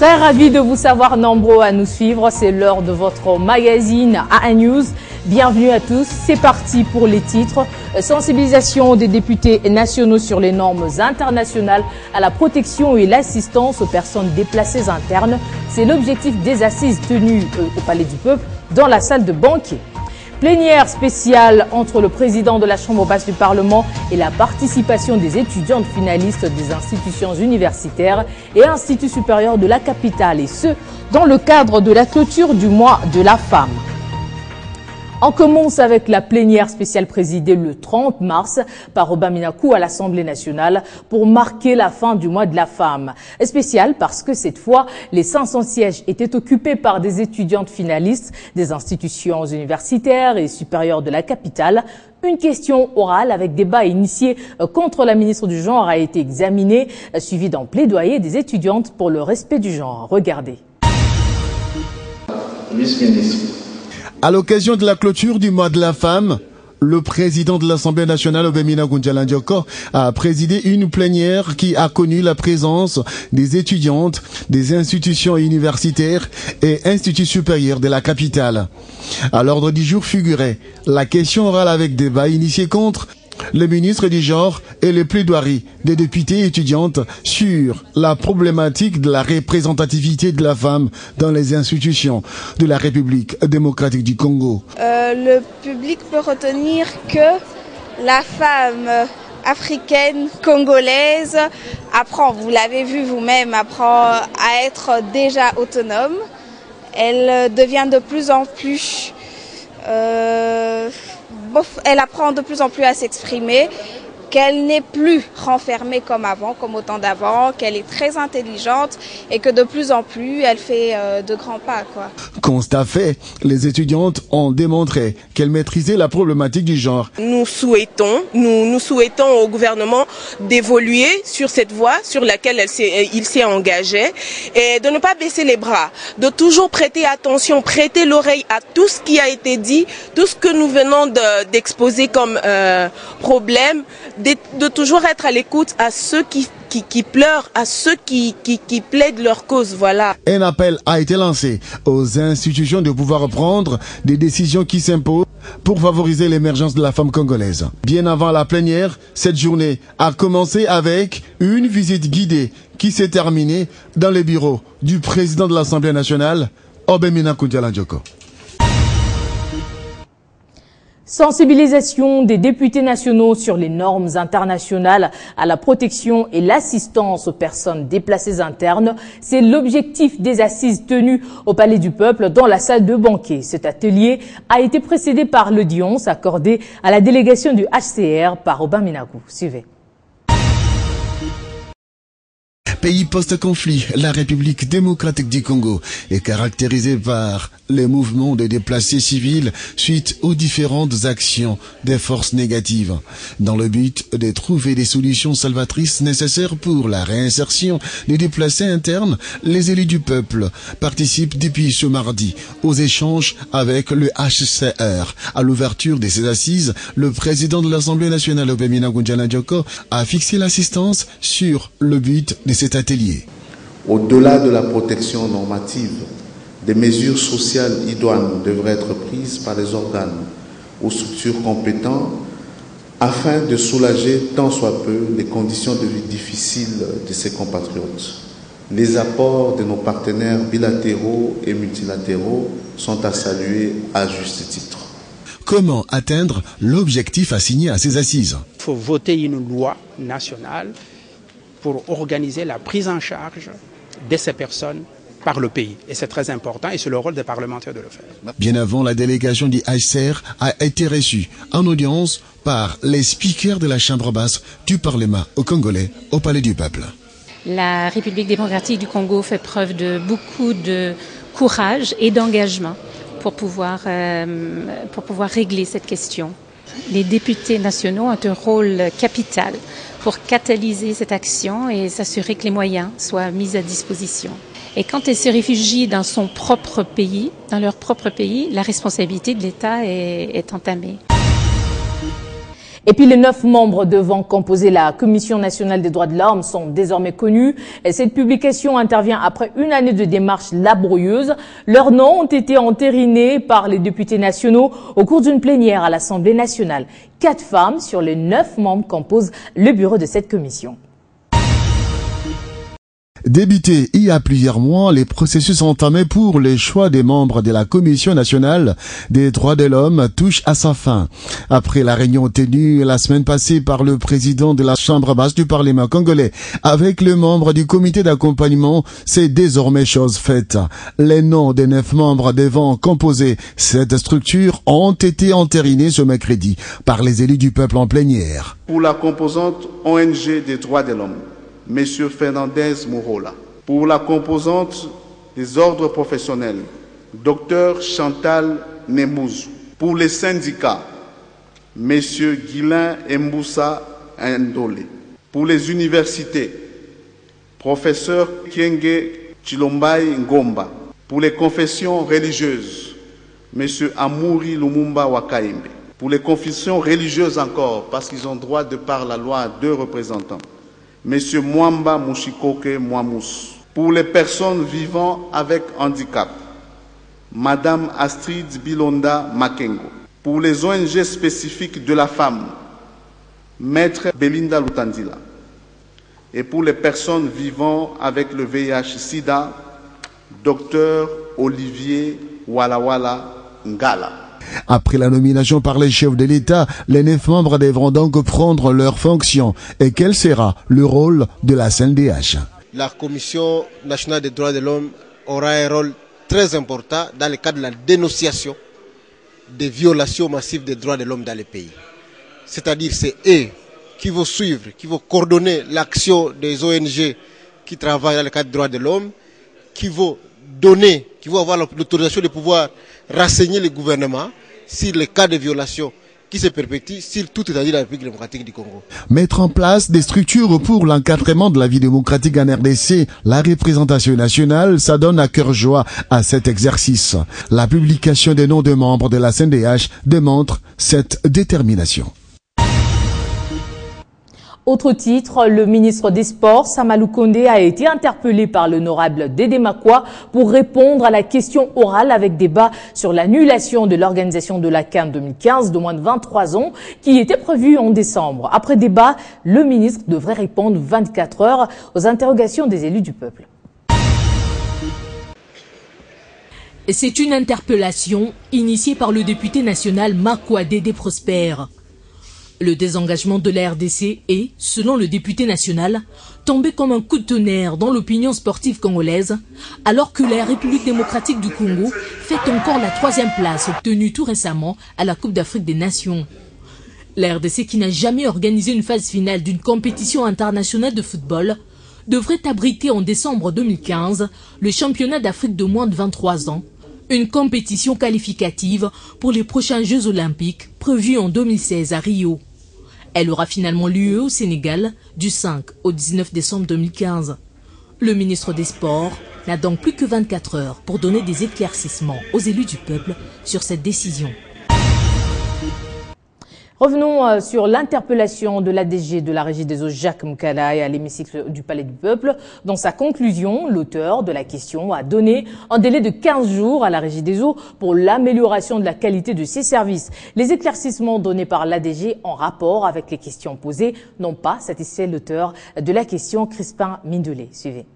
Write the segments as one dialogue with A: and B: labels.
A: Très ravi de vous savoir nombreux à nous suivre. C'est l'heure de votre magazine AA News. Bienvenue à tous. C'est parti pour les titres. Sensibilisation des députés nationaux sur les normes internationales à la protection et l'assistance aux personnes déplacées internes. C'est l'objectif des assises tenues au Palais du Peuple dans la salle de banquet. Plénière spéciale entre le président de la Chambre basse du Parlement et la participation des étudiantes finalistes des institutions universitaires et instituts supérieurs de la capitale, et ce, dans le cadre de la clôture du mois de la femme. On commence avec la plénière spéciale présidée le 30 mars par Robin Minakou à l'Assemblée nationale pour marquer la fin du mois de la femme. Spéciale parce que cette fois, les 500 sièges étaient occupés par des étudiantes finalistes des institutions universitaires et supérieures de la capitale. Une question orale avec débat initié contre la ministre du Genre a été examinée, suivie d'un plaidoyer des étudiantes pour le respect du genre. Regardez.
B: À l'occasion de la clôture du mois de la femme, le président de l'Assemblée nationale, Obemina Ngunjalan-Dioko, a présidé une plénière qui a connu la présence des étudiantes des institutions universitaires et instituts supérieurs de la capitale. À l'ordre du jour figurait la question orale avec débat initié contre le ministre du Genre et les plaidoiries des députés étudiantes sur la problématique de la représentativité de la femme dans les institutions de la République démocratique du Congo.
C: Le public peut retenir que la femme africaine, congolaise, apprend, vous l'avez vu vous-même, apprend à être déjà autonome. Elle devient de plus en plus... elle apprend de plus en plus à s'exprimer, qu'elle n'est plus renfermée comme avant, comme au temps d'avant, qu'elle est très intelligente et que de plus en plus elle fait de grands pas, quoi.
B: Constat fait, les étudiantes ont démontré qu'elles maîtrisaient la problématique du genre.
D: Nous souhaitons au gouvernement d'évoluer sur cette voie sur laquelle il s'est engagé et de ne pas baisser les bras, de toujours prêter attention, prêter l'oreille à tout ce qui a été dit, tout ce que nous venons d'exposer comme problème, de toujours être à l'écoute à ceux qui pleurent, à ceux qui plaident leur cause, voilà.
B: Un appel a été lancé aux institutions de pouvoir prendre des décisions qui s'imposent pour favoriser l'émergence de la femme congolaise. Bien avant la plénière, cette journée a commencé avec une visite guidée qui s'est terminée dans les bureaux du président de l'Assemblée nationale, Obemina Ngunjalan-Dioko.
A: Sensibilisation des députés nationaux sur les normes internationales à la protection et l'assistance aux personnes déplacées internes. C'est l'objectif des assises tenues au Palais du Peuple dans la salle de banquet. Cet atelier a été précédé par l'audience accordée à la délégation du HCR par Robin Minakou. Suivez.
B: Pays post-conflit, la République démocratique du Congo est caractérisée par les mouvements de déplacés civils suite aux différentes actions des forces négatives. Dans le but de trouver des solutions salvatrices nécessaires pour la réinsertion des déplacés internes, les élus du peuple participent depuis ce mardi aux échanges avec le HCR. À l'ouverture de ces assises, le président de l'Assemblée nationale, Obemina Ngunjalan-Dioko, a fixé l'assistance sur le but de cet atelier.
E: Au-delà de la protection normative, des mesures sociales idoines devraient être prises par les organes ou structures compétents afin de soulager tant soit peu les conditions de vie difficiles de ses compatriotes. Les apports de nos partenaires bilatéraux et multilatéraux sont à saluer à juste titre.
B: Comment atteindre l'objectif assigné à ces assises?
F: Il faut voter une loi nationale pour organiser la prise en charge de ces personnes par le pays. Et c'est très important et c'est le rôle des parlementaires de le faire.
B: Bien avant, la délégation du HCR a été reçue en audience par les speakers de la Chambre basse du Parlement congolais au Palais du Peuple.
G: La République démocratique du Congo fait preuve de beaucoup de courage et d'engagement pour pouvoir régler cette question. Les députés nationaux ont un rôle capital pour catalyser cette action et s'assurer que les moyens soient mis à disposition. Et quand elle se réfugie dans son propre pays, dans leur propre pays, la responsabilité de l'État est entamée.
A: Et puis les 9 membres devant composer la Commission nationale des droits de l'homme sont désormais connus. Et cette publication intervient après une année de démarches laborieuses. Leurs noms ont été entérinés par les députés nationaux au cours d'une plénière à l'Assemblée nationale. 4 femmes sur les 9 membres composent le bureau de cette commission.
B: Débuté il y a plusieurs mois, les processus entamés pour les choix des membres de la Commission nationale des droits de l'homme touchent à sa fin. Après la réunion tenue la semaine passée par le président de la Chambre basse du Parlement congolais avec le membre du comité d'accompagnement, c'est désormais chose faite. Les noms des 9 membres devant composer cette structure ont été entérinés ce mercredi par les élus du peuple en plénière.
E: Pour la composante ONG des droits de l'homme, M. Fernandez Mourola. Pour la composante des ordres professionnels, Dr Chantal Nemouzou. Pour les syndicats, M. Guilain Mboussa Ndole. Pour les universités, Professeur Kienge Chilombai Ngomba. Pour les confessions religieuses, M. Amouri Lumumba Wakaimbe. Pour les confessions religieuses encore, parce qu'ils ont droit de par la loi à 2 représentants, Monsieur Mwamba Mouchikoke Mwamous. Pour les personnes vivant avec handicap, Madame Astrid Bilonda Makengo. Pour les ONG spécifiques de la femme, Maître Belinda Lutandila. Et pour les personnes vivant avec le VIH-Sida, Docteur Olivier Walawala Ngala.
B: Après la nomination par les chefs de l'État, les 9 membres devront donc prendre leurs fonctions. Et quel sera le rôle de la CNDH?
H: La Commission nationale des droits de l'homme aura un rôle très important dans le cadre de la dénonciation des violations massives des droits de l'homme dans le pays. C'est-à-dire c'est eux qui vont suivre, qui vont coordonner l'action des ONG qui travaillent dans le cadre des droits de l'homme, qui vont donner, qui vont avoir l'autorisation de pouvoir renseigner le gouvernement sur les cas de violation qui se perpétuent sur toute la République démocratique du Congo.
B: Mettre en place des structures pour l'encadrement de la vie démocratique en RDC, la représentation nationale s'adonne à cœur joie à cet exercice. La publication des noms des membres de la CNDH démontre cette détermination.
A: Autre titre, le ministre des Sports, Samalou Kondé, a été interpellé par l'honorable Dédé Makwa pour répondre à la question orale avec débat sur l'annulation de l'organisation de la CAN 2015 de moins de 23 ans qui était prévue en décembre. Après débat, le ministre devrait répondre 24 heures aux interrogations des élus du peuple.
I: C'est une interpellation initiée par le député national Makwa Dédé Prosper. Le désengagement de la RDC est, selon le député national, tombé comme un coup de tonnerre dans l'opinion sportive congolaise, alors que la République démocratique du Congo fait encore la 3e place obtenue tout récemment à la Coupe d'Afrique des Nations. La RDC, qui n'a jamais organisé une phase finale d'une compétition internationale de football, devrait abriter en décembre 2015 le championnat d'Afrique de moins de 23 ans, une compétition qualificative pour les prochains Jeux olympiques prévus en 2016 à Rio. Elle aura finalement lieu au Sénégal du 5 au 19 décembre 2015. Le ministre des Sports n'a donc plus que 24 heures pour donner des éclaircissements aux élus du peuple sur cette décision.
A: Revenons sur l'interpellation de l'ADG de la Régie des eaux Jacques Moukalaï à l'hémicycle du Palais du Peuple. Dans sa conclusion, l'auteur de la question a donné un délai de 15 jours à la Régie des eaux pour l'amélioration de la qualité de ses services. Les éclaircissements donnés par l'ADG en rapport avec les questions posées n'ont pas satisfait l'auteur de la question, Crispin Mindelé. Suivez.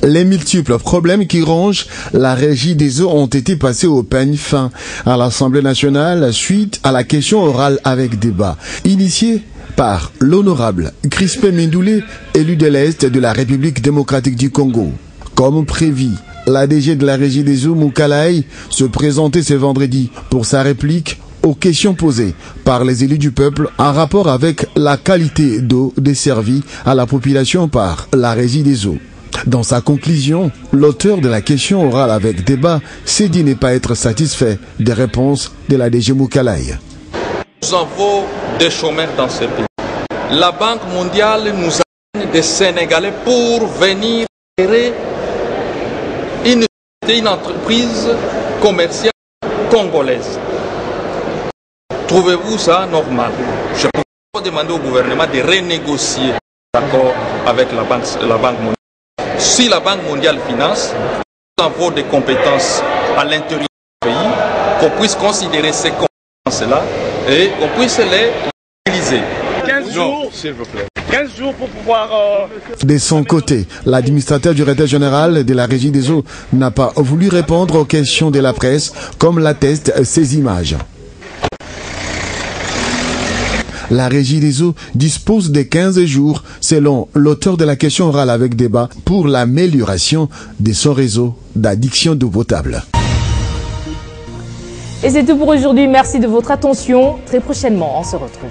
B: Les multiples problèmes qui rongent la Régie des eaux ont été passés au peigne fin à l'Assemblée nationale suite à la question orale avec débat, initiée par l'honorable Crispin Mindelé, élu de l'Est de la République démocratique du Congo. Comme prévu, l'ADG de la Régie des eaux, Moukalaï, se présentait ce vendredi pour sa réplique aux questions posées par les élus du peuple en rapport avec la qualité d'eau desservie à la population par la Régie des eaux. Dans sa conclusion, l'auteur de la question orale avec débat s'est dit ne pas être satisfait des réponses de la DG Moukalaï.
J: Nous avons des chômeurs dans ce pays. La Banque mondiale nous amène des Sénégalais pour venir gérer une entreprise commerciale congolaise. Trouvez-vous ça normal? Je peux demander au gouvernement de renégocier l'accord avec la Banque mondiale. Si la Banque mondiale finance, nous avons des compétences à l'intérieur du pays, qu'on puisse considérer ces compétences-là et qu'on puisse les utiliser.
K: 15 jours, s'il vous plaît. 15 jours pour pouvoir...
B: De son côté, l'administrateur du directeur général de la Régie des eaux n'a pas voulu répondre aux questions de la presse, comme l'attestent ces images. La Régie des eaux dispose de 15 jours, selon l'auteur de la question orale avec débat, pour l'amélioration de son réseau d'addiction d'eau potable.
A: Et c'est tout pour aujourd'hui. Merci de votre attention. Très prochainement, on se retrouve.